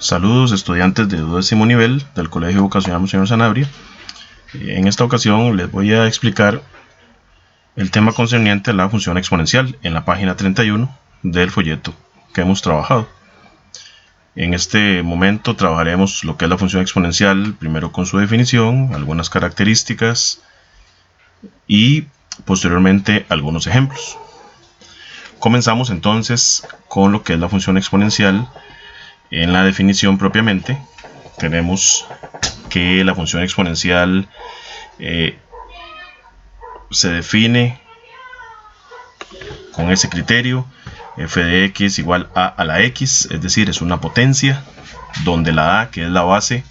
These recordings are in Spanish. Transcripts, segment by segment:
Saludos estudiantes de 12º nivel del Colegio Vocacional Monseñor Sanabria. En esta ocasión les voy a explicar el tema concerniente a la función exponencial en la página 31 del folleto que hemos trabajado. En este momento trabajaremos lo que es la función exponencial, primero con su definición, algunas características y posteriormente algunos ejemplos. Comenzamos entonces con lo que es la función exponencial. En la definición propiamente tenemos que la función exponencial se define con ese criterio: f de x igual a la x, es decir, es una potencia donde la a, que es la base,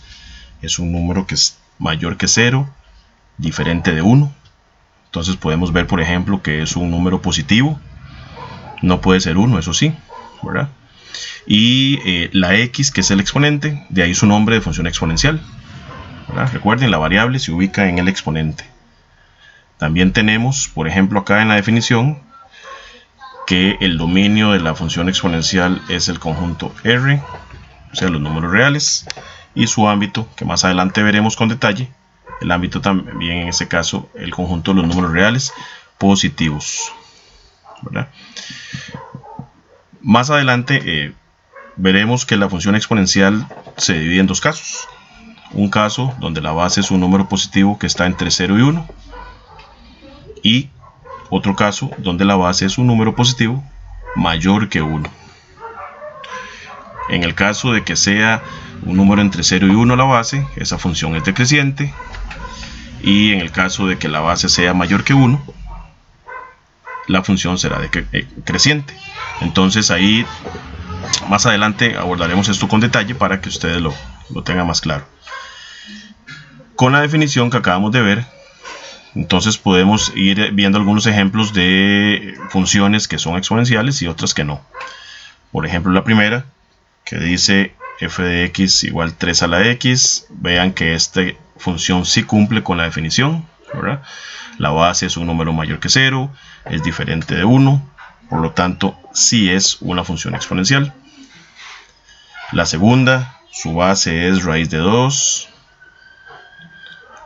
es un número que es mayor que 0, diferente de 1. Entonces podemos ver, por ejemplo, que es un número positivo, no puede ser 1, eso sí, ¿verdad? Y la x, que es el exponente, de ahí su nombre de función exponencial, ¿verdad? Recuerden, la variable se ubica en el exponente. También tenemos, por ejemplo, acá en la definición, que el dominio de la función exponencial es el conjunto R, o sea, los números reales, y su ámbito, que más adelante veremos con detalle, el ámbito también en este caso, el conjunto de los números reales positivos, ¿verdad? Más adelante veremos que la función exponencial se divide en dos casos. Un caso donde la base es un número positivo que está entre 0 y 1, y otro caso donde la base es un número positivo mayor que 1. En el caso de que sea un número entre 0 y 1 la base, esa función es decreciente, y en el caso de que la base sea mayor que 1, la función será creciente. Entonces ahí más adelante abordaremos esto con detalle para que ustedes lo tengan más claro. Con la definición que acabamos de ver, entonces podemos ir viendo algunos ejemplos de funciones que son exponenciales y otras que no. Por ejemplo, la primera, que dice f de x igual 3 a la x. Vean que esta función sí cumple con la definición, ¿verdad? La base es un número mayor que 0, es diferente de 1, por lo tanto sí es una función exponencial. La segunda, su base es raíz de 2,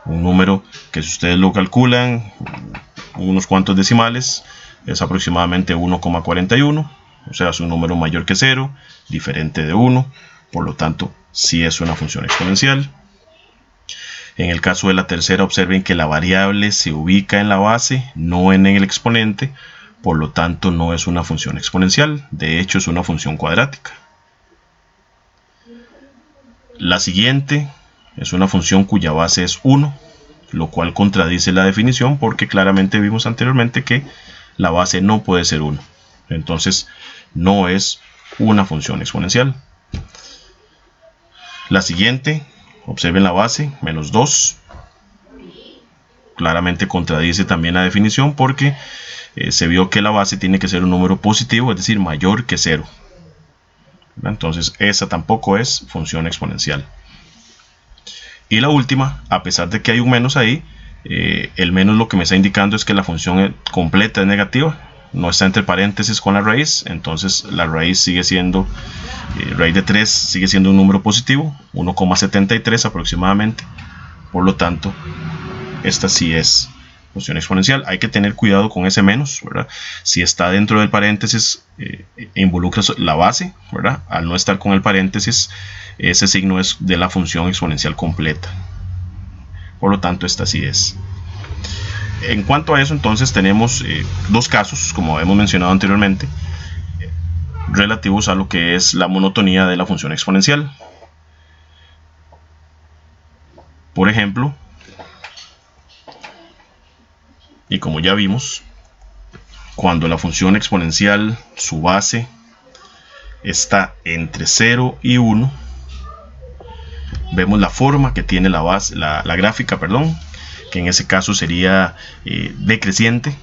un número que, si ustedes lo calculan unos cuantos decimales, es aproximadamente 1,41, o sea, es un número mayor que 0, diferente de 1, por lo tanto sí es una función exponencial. En el caso de la tercera, observen que la variable se ubica en la base, no en el exponente, por lo tanto no es una función exponencial, de hecho es una función cuadrática. La siguiente es una función cuya base es 1, lo cual contradice la definición porque claramente vimos anteriormente que la base no puede ser 1. Entonces no es una función exponencial. La siguiente, observen la base, menos 2. Claramente contradice también la definición porque se vio que la base tiene que ser un número positivo, es decir, mayor que 0. Entonces esa tampoco es función exponencial. Y la última, a pesar de que hay un menos ahí, el menos lo que me está indicando es que la función completa es negativa, no está entre paréntesis con la raíz. Entonces la raíz sigue siendo, raíz de 3 sigue siendo un número positivo, 1,73 aproximadamente. Por lo tanto, esta sí es función exponencial. Hay que tener cuidado con ese menos, ¿verdad? Si está dentro del paréntesis, involucra la base, ¿verdad? Al no estar con el paréntesis, ese signo es de la función exponencial completa. Por lo tanto, esta sí es. En cuanto a eso, entonces tenemos dos casos, como hemos mencionado anteriormente, relativos a lo que es la monotonía de la función exponencial. Por ejemplo, y como ya vimos, cuando la función exponencial, su base, está entre 0 y 1, vemos la forma que tiene la base, la gráfica, perdón, que en ese caso sería decreciente.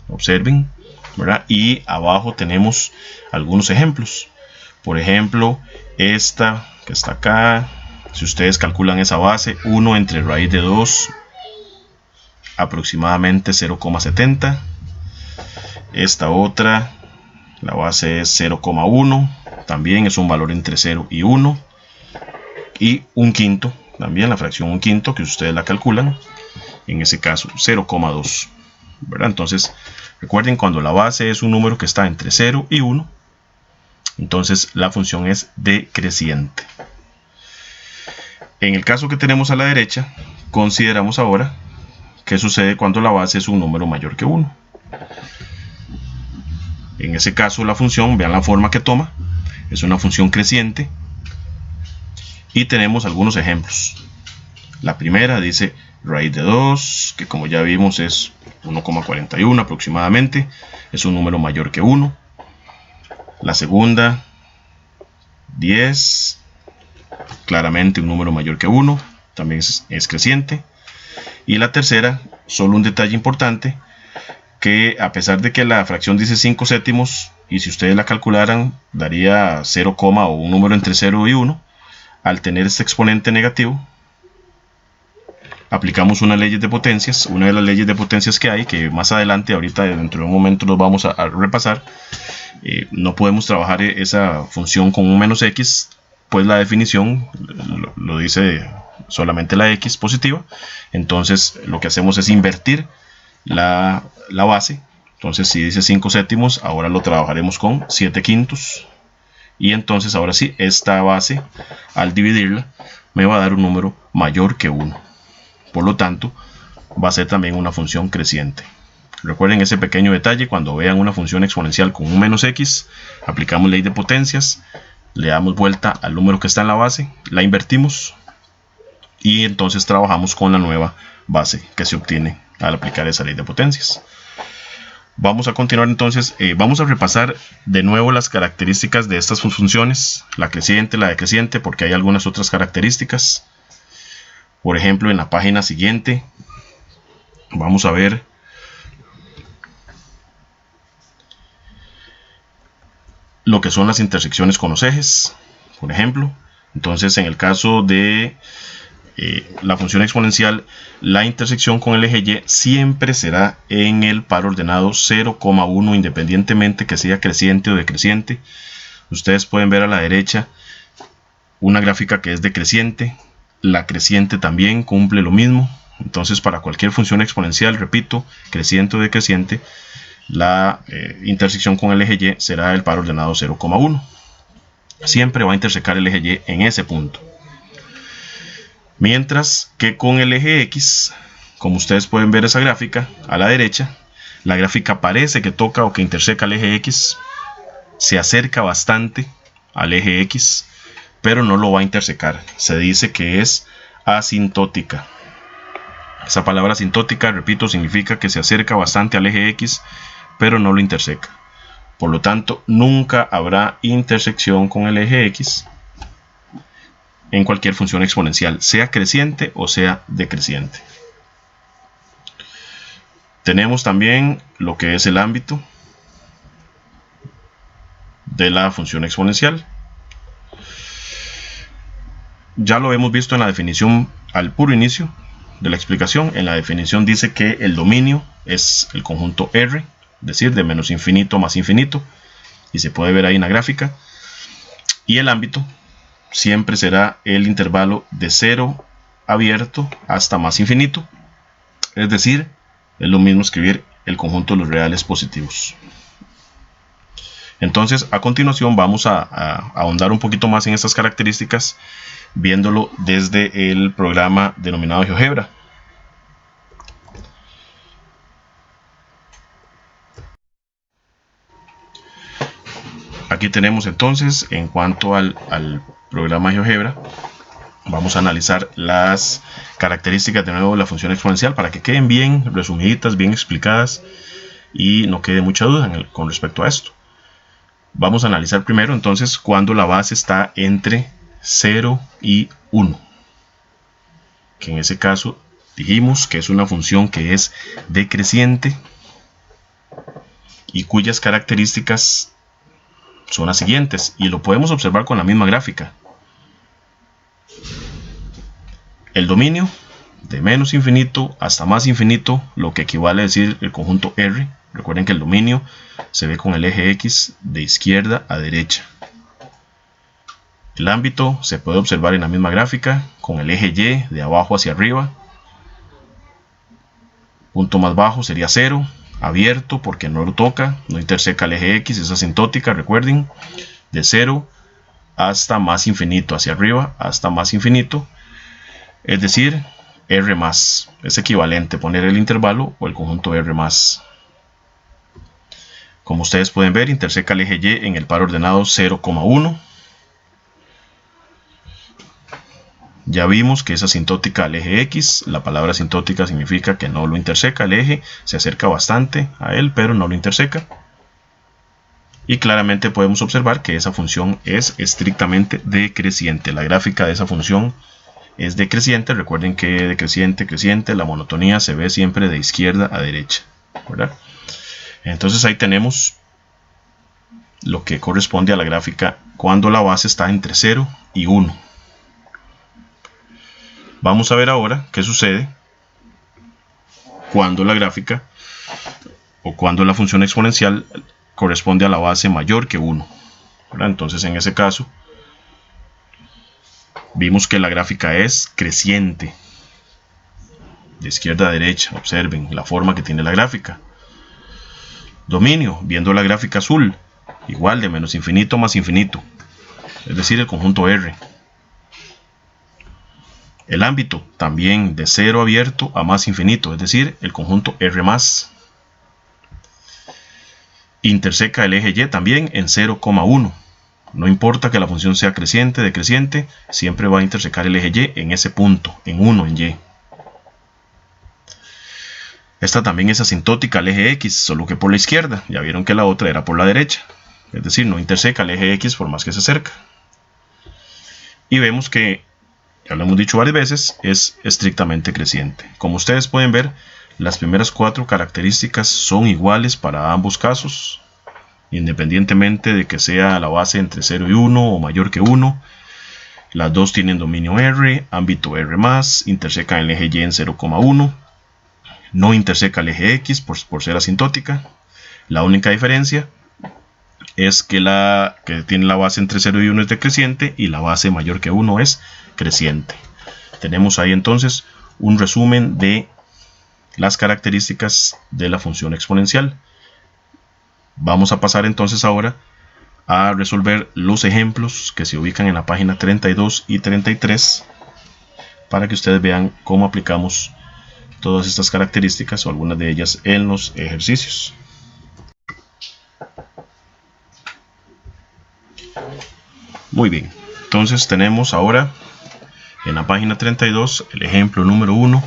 Observen, ¿verdad? Y abajo tenemos algunos ejemplos. Por ejemplo, esta que está acá, si ustedes calculan esa base, 1 entre raíz de 2, aproximadamente 0,70. Esta otra, la base es 0,1, también es un valor entre 0 y 1. Y 1/5, también la fracción 1/5, que ustedes la calculan, en ese caso 0,2. ¿Verdad? Entonces, recuerden, cuando la base es un número que está entre 0 y 1, entonces la función es decreciente. En el caso que tenemos a la derecha, consideramos ahora qué sucede cuando la base es un número mayor que 1. En ese caso la función, vean la forma que toma, es una función creciente. Y tenemos algunos ejemplos. La primera dice raíz de 2, que como ya vimos es 1,41 aproximadamente, es un número mayor que 1. La segunda, 10, claramente un número mayor que 1, también es creciente. Y la tercera, solo un detalle importante, que a pesar de que la fracción dice 5 séptimos, y si ustedes la calcularan daría 0, o un número entre 0 y 1, al tener este exponente negativo, aplicamos unas leyes de potencias, una de las leyes de potencias que hay, que más adelante, ahorita dentro de un momento los vamos a repasar. No podemos trabajar esa función con un menos x, pues la definición lo dice solamente la x positiva. Entonces lo que hacemos es invertir la base. Entonces si dice 5 séptimos, ahora lo trabajaremos con 7/5. Y entonces ahora sí, esta base, al dividirla, me va a dar un número mayor que 1. Por lo tanto, va a ser también una función creciente. Recuerden ese pequeño detalle: cuando vean una función exponencial con un menos x, aplicamos ley de potencias, le damos vuelta al número que está en la base, la invertimos y entonces trabajamos con la nueva base que se obtiene al aplicar esa ley de potencias. Vamos a continuar entonces, vamos a repasar de nuevo las características de estas funciones, la creciente, la decreciente, porque hay algunas otras características. Por ejemplo, en la página siguiente vamos a ver lo que son las intersecciones con los ejes, por ejemplo. Entonces, en el caso de la función exponencial, la intersección con el eje y siempre será en el par ordenado 0,1, independientemente que sea creciente o decreciente. Ustedes pueden ver a la derecha una gráfica que es decreciente. La creciente también cumple lo mismo. Entonces, para cualquier función exponencial, repito, creciente o decreciente, la intersección con el eje y será el par ordenado 0,1. Siempre va a intersecar el eje y en ese punto. Mientras que con el eje X, como ustedes pueden ver esa gráfica a la derecha, la gráfica parece que toca o que interseca el eje X, se acerca bastante al eje X, pero no lo va a intersecar. Se dice que es asintótica. Esa palabra asintótica, repito, significa que se acerca bastante al eje X, pero no lo interseca. Por lo tanto, nunca habrá intersección con el eje X en cualquier función exponencial, sea creciente o sea decreciente. Tenemos también lo que es el ámbito de la función exponencial. Ya lo hemos visto en la definición al puro inicio de la explicación. En la definición dice que el dominio es el conjunto R, es decir, de menos infinito más infinito, y se puede ver ahí en la gráfica. Y el ámbito siempre será el intervalo de 0 abierto hasta más infinito, es decir, es lo mismo escribir el conjunto de los reales positivos. Entonces, a continuación vamos a ahondar un poquito más en estas características, viéndolo desde el programa denominado GeoGebra. Aquí tenemos entonces, en cuanto al programa GeoGebra, vamos a analizar las características de nuevo de la función exponencial para que queden bien resumiditas, bien explicadas y no quede mucha duda con respecto a esto. Vamos a analizar primero entonces cuando la base está entre 0 y 1, que en ese caso dijimos que es una función que es decreciente y cuyas características son las siguientes, y lo podemos observar con la misma gráfica. El dominio de menos infinito hasta más infinito, lo que equivale a decir el conjunto R. Recuerden que el dominio se ve con el eje X de izquierda a derecha. El ámbito se puede observar en la misma gráfica con el eje Y de abajo hacia arriba. Punto más bajo sería 0, abierto porque no lo toca, no interseca el eje X, es asintótica, recuerden, de 0 hasta más infinito, hacia arriba hasta más infinito, es decir, R más, es equivalente poner el intervalo o el conjunto R más. Como ustedes pueden ver, interseca el eje Y en el par ordenado 0,1. Ya vimos que es asintótica al eje X. La palabra asintótica significa que no lo interseca el eje, se acerca bastante a él, pero no lo interseca. Y claramente podemos observar que esa función es estrictamente decreciente. La gráfica de esa función es decreciente. Recuerden que decreciente, creciente, la monotonía se ve siempre de izquierda a derecha, ¿verdad? Entonces ahí tenemos lo que corresponde a la gráfica cuando la base está entre 0 y 1. Vamos a ver ahora qué sucede cuando la gráfica o cuando la función exponencial corresponde a la base mayor que 1. Entonces en ese caso vimos que la gráfica es creciente. De izquierda a derecha, observen la forma que tiene la gráfica. Dominio, viendo la gráfica azul, igual de menos infinito más infinito, es decir, el conjunto R. El ámbito, también de 0 abierto a más infinito, es decir, el conjunto R más. Interseca el eje Y también en 0,1. No importa que la función sea creciente, decreciente, siempre va a intersecar el eje Y en ese punto, en 1, en Y. Esta también es asintótica al eje X, solo que por la izquierda. Ya vieron que la otra era por la derecha. Es decir, no interseca el eje X por más que se acerca. Y vemos que, ya lo hemos dicho varias veces, es estrictamente creciente. Como ustedes pueden ver, las primeras 4 características son iguales para ambos casos, independientemente de que sea la base entre 0 y 1 o mayor que 1. Las dos tienen dominio R, ámbito R+, intersecan el eje Y en 0,1. No interseca el eje X por ser asintótica. La única diferencia es que la que tiene la base entre 0 y 1 es decreciente y la base mayor que 1 es creciente. Tenemos ahí entonces un resumen de las características de la función exponencial. Vamos a pasar entonces ahora a resolver los ejemplos que se ubican en la página 32 y 33 para que ustedes vean cómo aplicamos todas estas características o algunas de ellas en los ejercicios. Muy bien, entonces tenemos ahora en la página 32 el ejemplo número 1.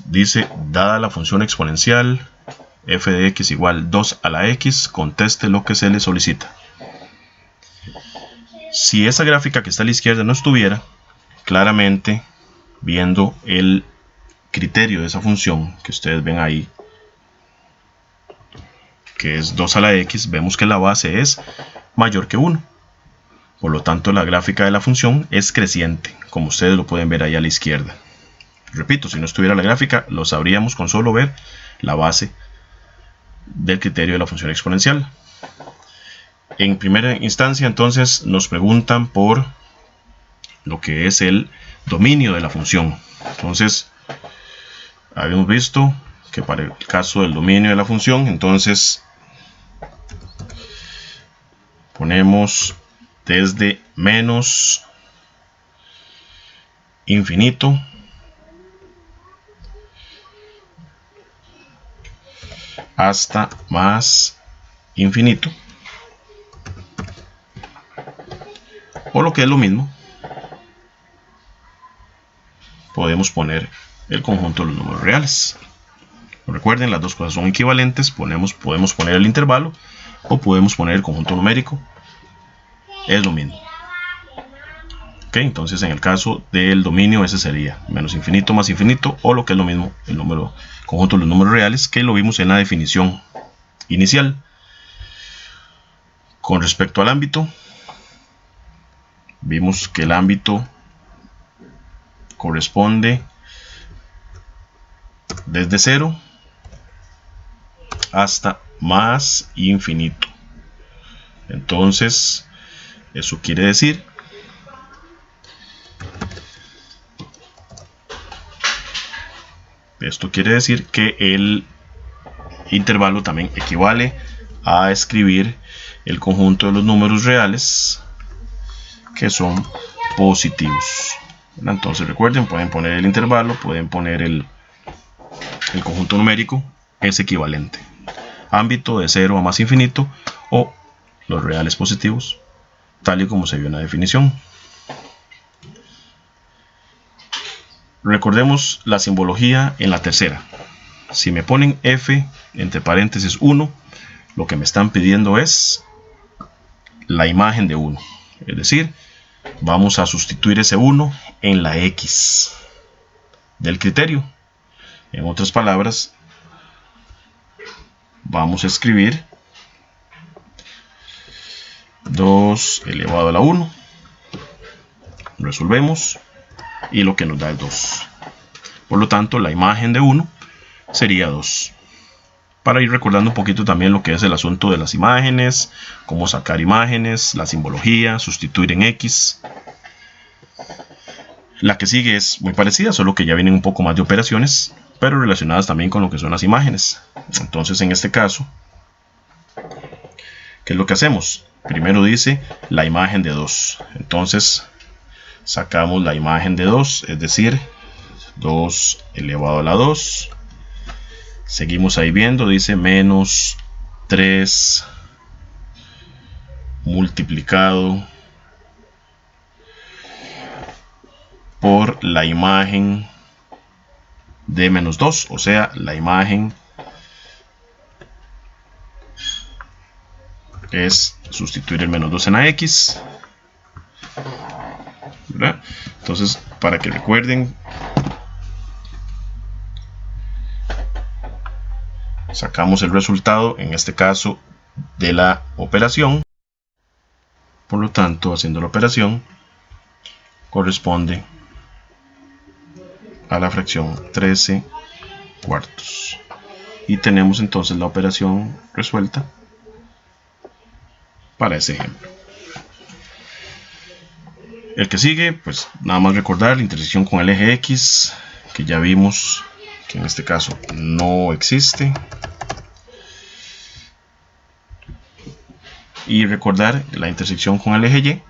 Dice, dada la función exponencial f de x igual 2 a la x, conteste lo que se le solicita. Si esa gráfica que está a la izquierda no estuviera, claramente viendo el criterio de esa función que ustedes ven ahí, que es 2 a la x, vemos que la base es mayor que 1. Por lo tanto, la gráfica de la función es creciente, como ustedes lo pueden ver ahí a la izquierda. Repito, si no estuviera la gráfica, lo sabríamos con solo ver la base del criterio de la función exponencial. En primera instancia, entonces, nos preguntan por lo que es el dominio de la función. Entonces, habíamos visto que para el caso del dominio de la función, entonces, ponemos desde menos infinito hasta más infinito, o lo que es lo mismo, podemos poner el conjunto de los números reales. Recuerden, las dos cosas son equivalentes, podemos poner el intervalo o podemos poner el conjunto numérico, es lo mismo. Ok, entonces en el caso del dominio ese sería menos infinito más infinito, o lo que es lo mismo, el conjunto de los números reales, que lo vimos en la definición inicial. Con respecto al ámbito, vimos que el ámbito corresponde desde 0 hasta más infinito. Entonces, Eso quiere decir que el intervalo también equivale a escribir el conjunto de los números reales que son positivos. Entonces recuerden, pueden poner el intervalo, pueden poner el conjunto numérico, es equivalente. Ámbito de 0 a más infinito o los reales positivos, tal y como se vio en la definición. Recordemos la simbología en la tercera. Si me ponen f entre paréntesis 1, lo que me están pidiendo es la imagen de 1. Es decir, vamos a sustituir ese 1 en la x del criterio. En otras palabras, vamos a escribir 2 elevado a la 1. Resolvemos y lo que nos da es 2. Por lo tanto, la imagen de 1 sería 2. Para ir recordando un poquito también lo que es el asunto de las imágenes, cómo sacar imágenes, la simbología, sustituir en x. La que sigue es muy parecida, solo que ya vienen un poco más de operaciones, pero relacionadas también con lo que son las imágenes. Entonces, en este caso, ¿qué es lo que hacemos? Primero dice la imagen de 2. Entonces, sacamos la imagen de 2, es decir, 2 elevado a la 2. Seguimos ahí viendo, dice menos 3 multiplicado por la imagen de menos 2, o sea, la imagen es sustituir el menos 2 en la x, ¿verdad? Entonces, para que recuerden, sacamos el resultado, en este caso, de la operación. Por lo tanto, haciendo la operación, corresponde a la fracción 13 cuartos. Y tenemos entonces la operación resuelta para ese ejemplo. El que sigue, pues nada más recordar la intersección con el eje X, que ya vimos que en este caso no existe. Y recordar la intersección con el eje Y,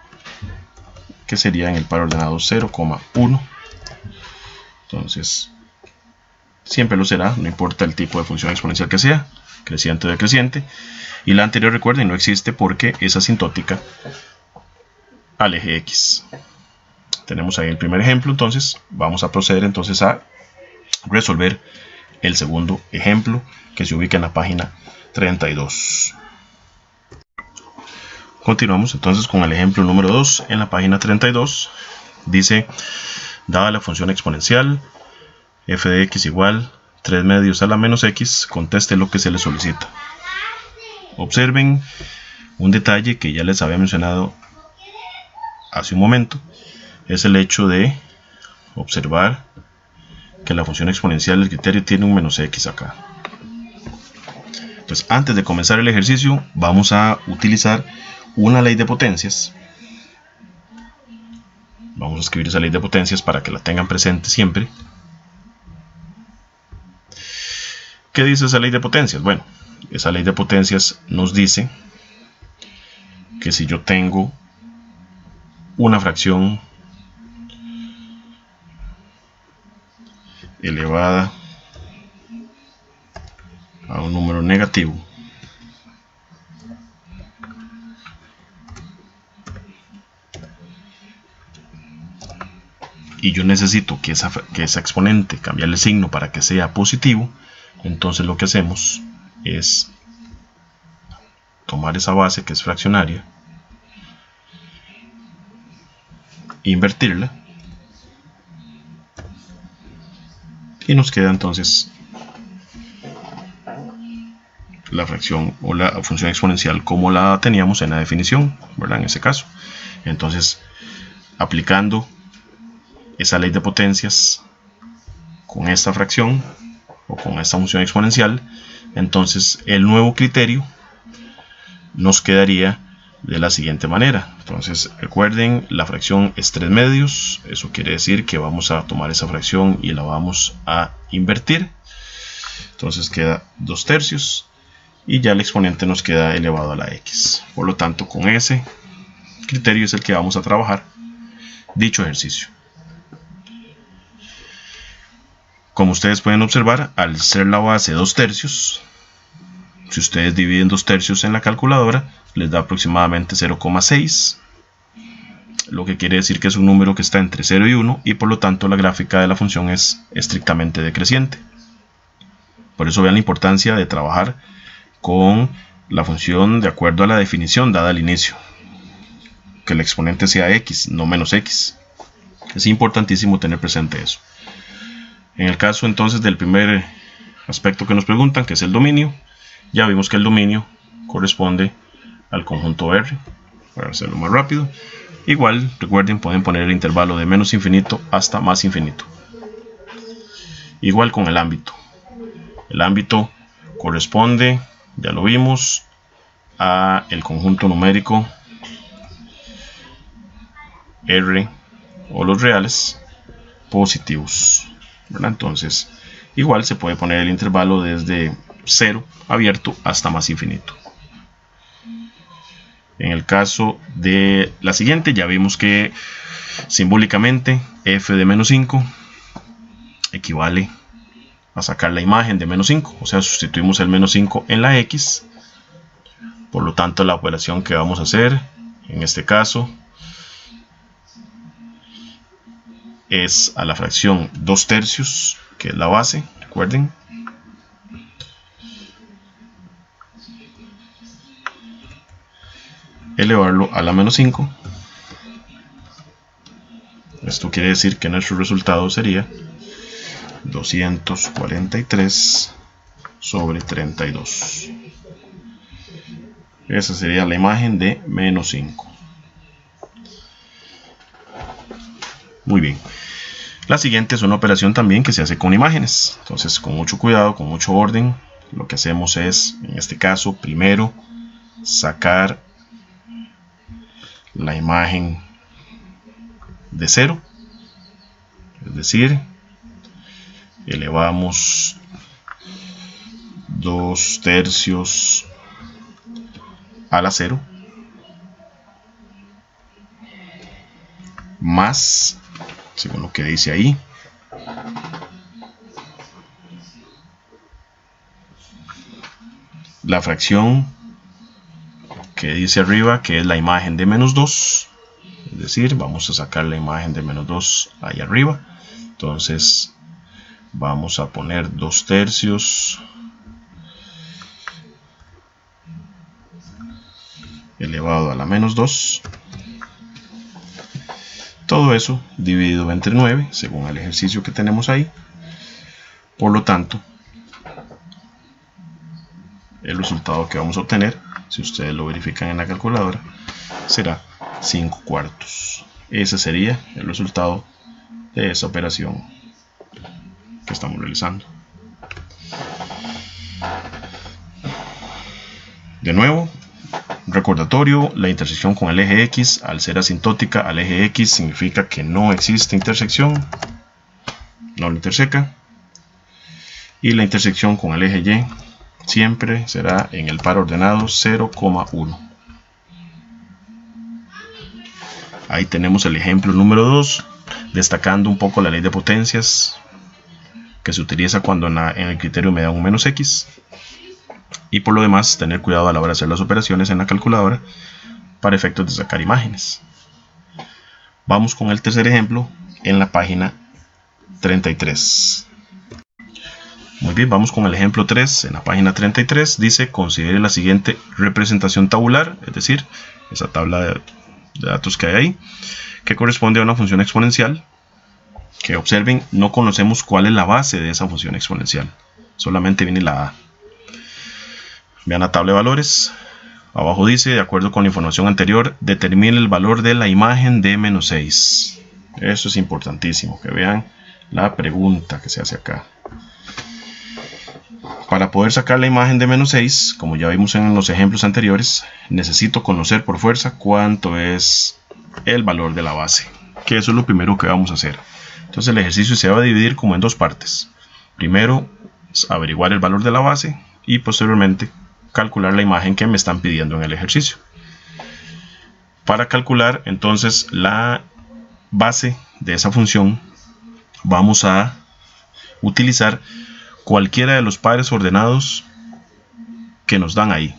que sería en el par ordenado 0,1. Entonces, siempre lo será, no importa el tipo de función exponencial que sea, creciente o decreciente. Y la anterior, recuerden, no existe porque es asintótica al eje X. Tenemos ahí el primer ejemplo, entonces vamos a proceder entonces a resolver el segundo ejemplo, que se ubica en la página 32. Continuamos entonces con el ejemplo número 2 en la página 32. Dice, dada la función exponencial f de x igual 3 medios a la menos x, conteste lo que se le solicita. Observen un detalle que ya les había mencionado hace un momento, es el hecho de observar que la función exponencial del criterio tiene un menos x acá. Entonces, antes de comenzar el ejercicio, vamos a utilizar una ley de potencias. Vamos a escribir esa ley de potencias para que la tengan presente siempre. ¿Qué dice esa ley de potencias? Bueno, esa ley de potencias nos dice que si yo tengo una fracción elevada a un número negativo, y yo necesito que esa exponente cambiarle el signo para que sea positivo, entonces lo que hacemos es tomar esa base que es fraccionaria, invertirla, y nos queda entonces la fracción o la función exponencial como la teníamos en la definición, ¿verdad? En ese caso. Entonces, aplicando esa ley de potencias con esta fracción o con esta función exponencial, entonces el nuevo criterio nos quedaría de la siguiente manera. Entonces recuerden, la fracción es 3 medios, eso quiere decir que vamos a tomar esa fracción y la vamos a invertir. Entonces queda 2 tercios y ya el exponente nos queda elevado a la x. Por lo tanto, con ese criterio es el que vamos a trabajar dicho ejercicio. Como ustedes pueden observar, al ser la base 2 tercios, si ustedes dividen 2 tercios en la calculadora, les da aproximadamente 0,6, lo que quiere decir que es un número que está entre 0 y 1 y por lo tanto la gráfica de la función es estrictamente decreciente. Por eso vean la importancia de trabajar con la función de acuerdo a la definición dada al inicio, que el exponente sea x, no menos x. Es importantísimo tener presente eso. En el caso entonces del primer aspecto que nos preguntan, que es el dominio, ya vimos que el dominio corresponde al conjunto R. Para hacerlo más rápido, igual recuerden, pueden poner el intervalo de menos infinito hasta más infinito. Igual con el ámbito. El ámbito corresponde, ya lo vimos, a el conjunto numérico R o los reales positivos, ¿verdad? Entonces igual se puede poner el intervalo desde 0 abierto hasta más infinito. En el caso de la siguiente, ya vimos que simbólicamente f de menos 5 equivale a sacar la imagen de menos 5, o sea, sustituimos el menos 5 en la x. Por lo tanto, la operación que vamos a hacer en este caso es a la fracción 2 tercios, que es la base, recuerden, elevarlo a la menos 5. Esto quiere decir que nuestro resultado sería 243 sobre 32. Esa sería la imagen de menos 5. Muy bien. La siguiente es una operación también que se hace con imágenes. Entonces, con mucho cuidado, con mucho orden, lo que hacemos es, en este caso, primero sacar la imagen de 0. Es decir, elevamos 2 tercios a la 0 más, según lo que dice ahí, la fracción que dice arriba, que es la imagen de menos 2. Es decir, vamos a sacar la imagen de menos 2 ahí arriba. Entonces vamos a poner 2 tercios elevado a la menos 2. Todo eso dividido entre 9, según el ejercicio que tenemos ahí. Por lo tanto, el resultado que vamos a obtener, si ustedes lo verifican en la calculadora, será 5 cuartos. Ese sería el resultado de esa operación que estamos realizando. De nuevo, recordatorio, la intersección con el eje X, al ser asintótica al eje X, significa que no existe intersección, no lo interseca. Y la intersección con el eje Y siempre será en el par ordenado 0,1. Ahí tenemos el ejemplo número 2, destacando un poco la ley de potencias que se utiliza cuando en el criterio me da un menos x. Y por lo demás, tener cuidado a la hora de hacer las operaciones en la calculadora para efectos de sacar imágenes. Vamos con el tercer ejemplo en la página 33. Muy bien, vamos con el ejemplo 3 en la página 33. Dice, considere la siguiente representación tabular, es decir, esa tabla de datos que hay ahí, que corresponde a una función exponencial, que observen, no conocemos cuál es la base de esa función exponencial, solamente viene la a. Vean la tabla de valores, abajo dice, de acuerdo con la información anterior, determine el valor de la imagen de menos 6. Eso es importantísimo, que vean la pregunta que se hace acá. Para poder sacar la imagen de menos 6, como ya vimos en los ejemplos anteriores, necesito conocer por fuerza cuánto es el valor de la base, que eso es lo primero que vamos a hacer. Entonces el ejercicio se va a dividir como en dos partes. Primero, averiguar el valor de la base y posteriormente calcular la imagen que me están pidiendo en el ejercicio. Para calcular entonces la base de esa función, vamos a utilizar cualquiera de los pares ordenados que nos dan ahí,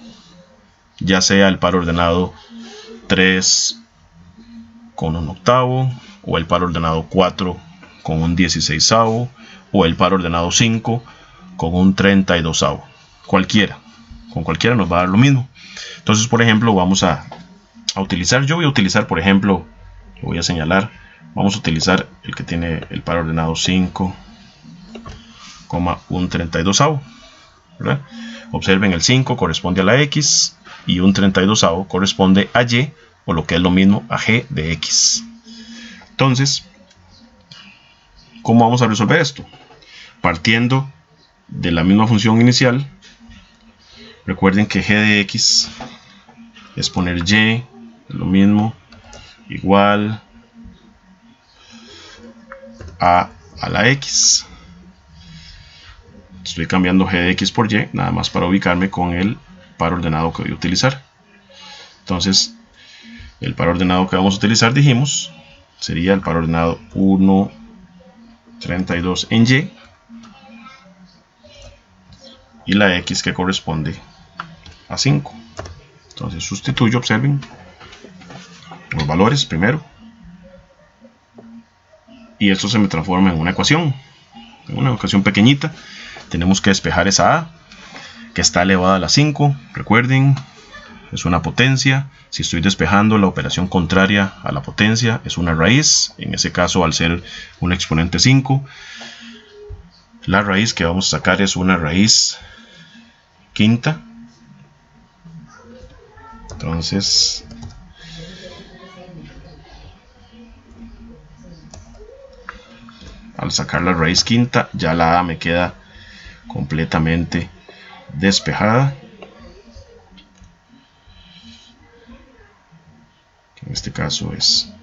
ya sea el par ordenado 3 con un octavo, o el par ordenado 4 con un 16avo, o el par ordenado 5 con un 32avo. Con cualquiera nos va a dar lo mismo. Entonces, por ejemplo, vamos a utilizar, yo voy a utilizar, por ejemplo, voy a señalar, vamos a utilizar el que tiene el par ordenado 5, un 32avo, ¿verdad? Observen, el 5 corresponde a la X y un 32avo corresponde a Y, o lo que es lo mismo, a G de X. Entonces, ¿cómo vamos a resolver esto? Partiendo de la misma función inicial. Recuerden que G de X es poner Y, lo mismo, igual a la X. Estoy cambiando G de X por Y, nada más para ubicarme con el par ordenado que voy a utilizar. Entonces, el par ordenado que vamos a utilizar, dijimos, sería el par ordenado 1, 32 en Y, y la X que corresponde a 5. Entonces sustituyo, observen, los valores primero, y esto se me transforma en una ecuación pequeñita. Tenemos que despejar esa A, que está elevada a la 5. Recuerden, es una potencia. Si estoy despejando, la operación contraria a la potencia es una raíz. En ese caso, al ser un exponente 5, la raíz que vamos a sacar es una raíz quinta. Entonces, al sacar la raíz quinta, ya la A me queda completamente despejada. En este caso es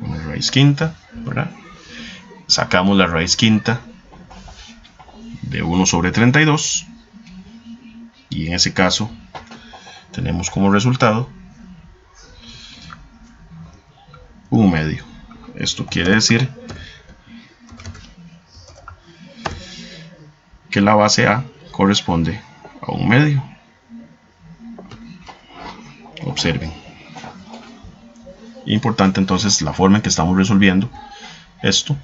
una raíz quinta, ¿verdad? Sacamos la raíz quinta de 1 sobre 32, y en ese caso tenemos como resultado 1 medio. Esto quiere decir que la base A corresponde a 1 medio. Observen. Importante entonces la forma en que estamos resolviendo esto.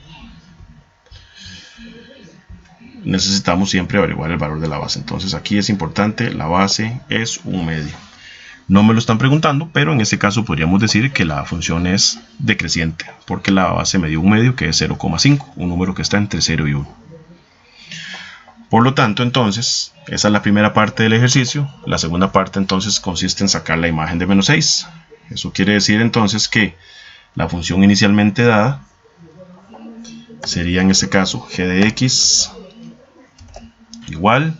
Necesitamos siempre averiguar el valor de la base. Entonces aquí es importante, la base es 1 medio. No me lo están preguntando, pero en este caso podríamos decir que la función es decreciente, porque la base me dio 1 medio, que es 0,5, un número que está entre 0 y 1. Por lo tanto, entonces, esa es la primera parte del ejercicio. La segunda parte entonces consiste en sacar la imagen de menos 6. Eso quiere decir entonces que la función inicialmente dada sería en este caso g de x igual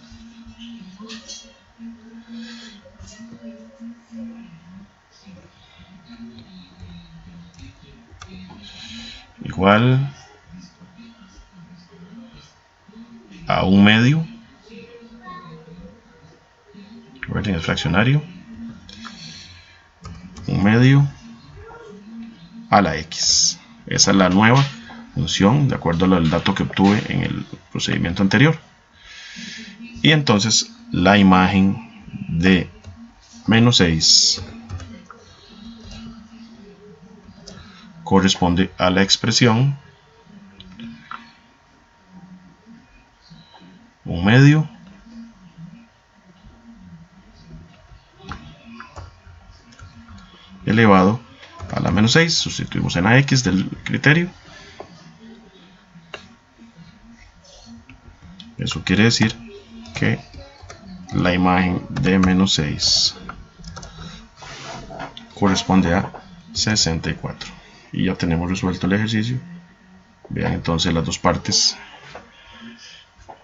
a 1 medio, recuerden el fraccionario, 1 medio a la x. Esa es la nueva función de acuerdo al dato que obtuve en el procedimiento anterior. Y entonces la imagen de menos 6 corresponde a la expresión 1 medio elevado a la menos 6. Sustituimos en la x del criterio. Eso quiere decir que la imagen de menos 6 corresponde a 64. Y ya tenemos resuelto el ejercicio. Vean entonces las dos partes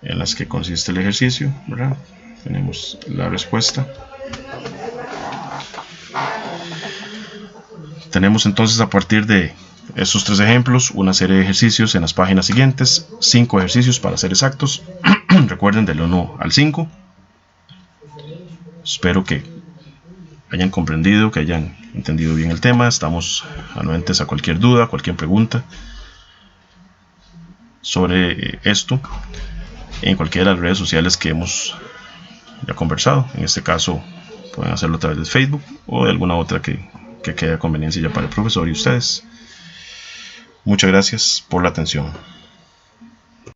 en las que consiste el ejercicio, ¿verdad? Tenemos la respuesta. Tenemos entonces, a partir de estos 3 ejemplos, una serie de ejercicios en las páginas siguientes, 5 ejercicios para ser exactos. Recuerden, del 1 al 5. Espero que hayan comprendido, que hayan entendido bien el tema. Estamos anuentes a cualquier duda, cualquier pregunta sobre esto en cualquiera de las redes sociales que hemos ya conversado. En este caso pueden hacerlo a través de Facebook o de alguna otra que quede a conveniencia ya para el profesor y ustedes. Muchas gracias por la atención.